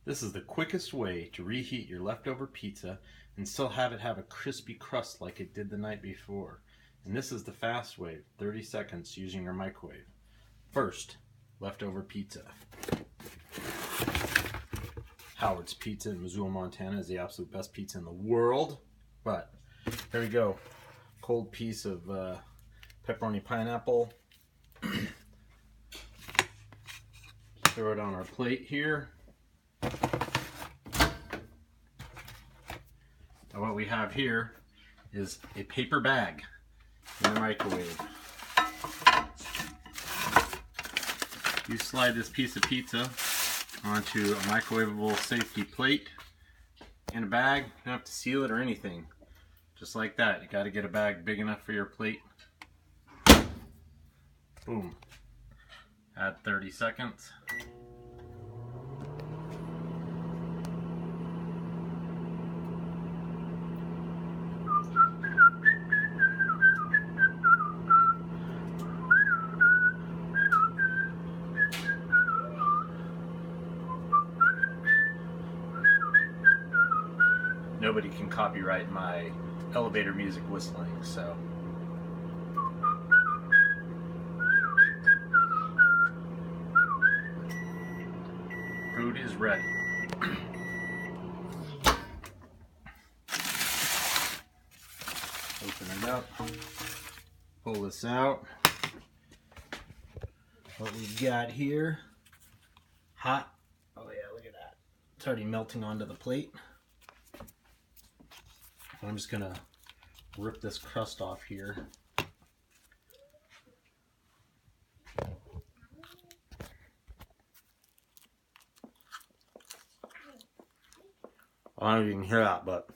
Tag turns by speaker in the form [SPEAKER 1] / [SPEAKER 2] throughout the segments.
[SPEAKER 1] This is the quickest way to reheat your leftover pizza and still have it have a crispy crust like it did the night before. And this is the fast way, 30 seconds using your microwave. First, leftover pizza. Howard's Pizza in Missoula, Montana is the absolute best pizza in the world. But here we go. Cold piece of pepperoni pineapple. Throw it on our plate here. And what we have here is a paper bag in the microwave. You slide this piece of pizza onto a microwavable safety plate in a bag. You don't have to seal it or anything. Just like that. You got to get a bag big enough for your plate. Boom. Add 30 seconds. Nobody can copyright my elevator music whistling, so. Food is ready. Open it up, pull this out. What we've got here, hot. Oh yeah, look at that. It's already melting onto the plate. I'm just gonna rip this crust off here. I don't know if you can hear that, but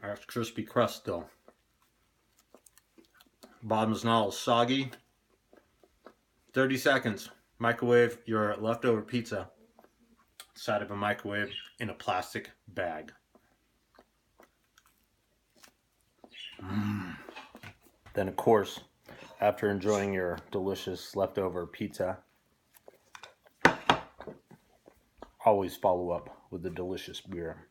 [SPEAKER 1] that's crispy crust still. Bottom's not all soggy. 30 seconds. Microwave your leftover pizza inside of a microwave in a plastic bag. Then of course, after enjoying your delicious leftover pizza, always follow up with a delicious beer.